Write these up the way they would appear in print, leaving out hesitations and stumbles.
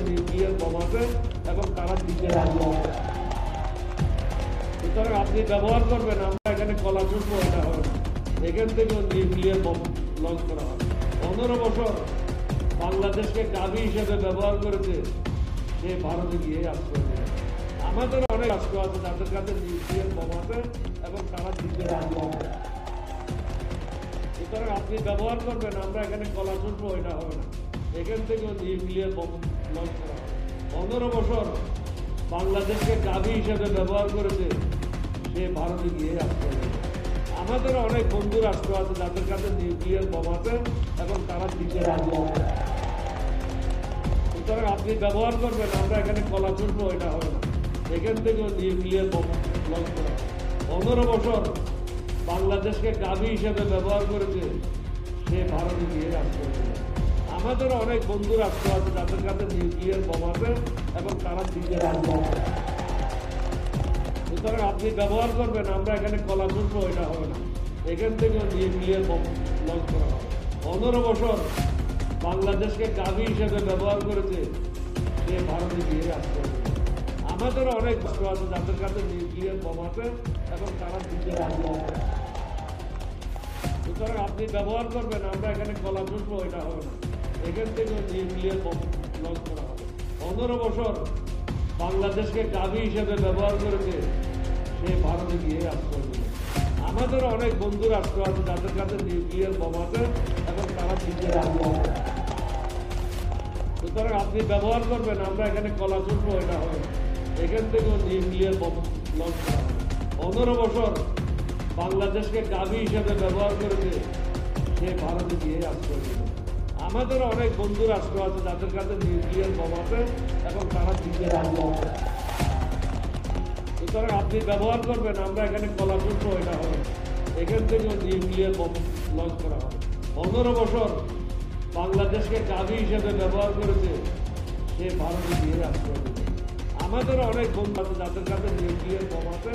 Nuclear bomb আছে এবং তারা দিতে রাজি হবে। সুতরাং আপনি ব্যবহার করবেন, আমরা এখানে কলা চুষবো, এটা হবে না। এখান থেকেও নিউক্লিয়ার বোম লঞ্চ করা হবে। 15 বছর বাংলাদেশকে গাবি হিসেবে ব্যবহার করেছে, সে ভারতে গিয়ে আশ্রয় নেয়। আমাদের অনেক রাষ্ট্র আছে যাদের কাছে নিউক্লিয়ার বোম আছে এবং তারা দিতে রাজি হবে। সুতরাং আপনি ব্যবহার করবেন, আমরা এখানে কলা চুষবো, এটা হবে না। এখান থেকেও নিউক্লিয়ার বোম লঞ্চ করা হবে। 15 বছর বাংলাদেশকে গাবি হিসেবে ব্যবহার করেছে, সে ভারতে গিয়ে আশ্রয় নেয়। আমাদের অনেক বন্ধু রাষ্ট্র আছে যাদের কাছে নিউক্লিয়ার বোম আছে এবং তারা দিতে রাজি হবে। সুতরাং আপনি ব্যবহার করবেন, আমরা এখানে কলা চুষবো, এটা হবে না। এখান থেকেও নিউক্লিয়ার বোম লঞ্চ করা হবে। 15 বছর বাংলাদেশকে গাবি হিসেবে ব্যবহার করেছে, সে ভারতে গিয়ে আশ্রয় নেয়। আমাদের অনেক বন্ধু রাষ্ট্র আছে যাদের কাছে নিউক্লিয়ার বোম আছে এবং তারা দিতে রাজি হবে। সুতরাং আপনি ব্যবহার করবেন, আমরা এখানে কলা চুষবো, এটা হবে না। এখান থেকেও নিউক্লিয়ার বোম লঞ্চ করা হবে। 15 বছর বাংলাদেশকে গাবি হিসেবে ব্যবহার করেছে, সে ভারতে গিয়ে আশ্রয় নেয়। আমাদের অনেক রাষ্ট্র আছে যাদের কাছে নিউক্লিয়ার বোম আছে এবং তারা দিতে রাজি হবে। সুতরাং আপনি ব্যবহার করবেন, আমরা এখানে কলা চুষবো, এটা হবে না। এখান থেকেও নিউক্লিয়ার বোম লঞ্চ করা হবে। 15 বছর বাংলাদেশকে গাবি হিসেবে ব্যবহার করেছে, সে ভারতে গিয়ে আশ্রয় নেয়। আমাদের অনেক বন্ধু রাষ্ট্র আছে যাদের কাছে নিউক্লিয়ার বোম আছে এবং তারা দিতে রাজি হবে। সুতরাং আপনি ব্যবহার করবেন, আমরা এখানে কলা চুষবো, এটা হবে না। এখান থেকেও নিউক্লিয়ার বোম লঞ্চ করা হবে। 15 বছর বাংলাদেশকে গাবি হিসেবে ব্যবহার করেছে, সে ভারতে গিয়ে আশ্রয় নেয়। আমাদের অনেক বন্ধু রাষ্ট্র আছে যাদের কাছে নিউক্লিয়ার বোম আছে এবং তারা দিতে রাজি হবে। সুতরাং আপনি ব্যবহার করবেন, আমরা এখানে কলা চুষবো, এটা হবে না। এখান থেকেও নিউক্লিয়ার বোম লঞ্চ করা হবে। 15 বছর বাংলাদেশকে গাবি হিসেবে ব্যবহার করেছে, সে ভারতে গিয়ে আশ্রয় নেয়। আমাদের অনেক বন্ধু আছে যাদের কাছে নিউক্লিয়ার বোম আছে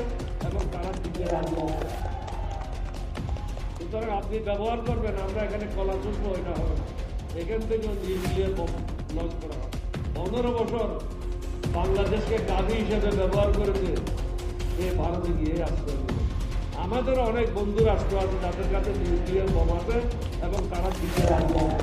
এবং তারা দিতে রাজি হবে। সুতরাং আপনি ব্যবহার করবেন, আমরা এখানে কলা চুষবো, এটা হবে না। এখান থেকেও নিউক্লিয়ার বোম লঞ্চ করা হবে। 15 বছর বাংলাদেশকে গাবি হিসেবে ব্যবহার করেছে, সে ভারতে গিয়ে আশ্রয় নেয়। আমাদের অনেক বন্ধু রাষ্ট্র আছে যাদের কাছে নিউক্লিয়ার বোম আছে এবং তারা দিতে রাজি হবে।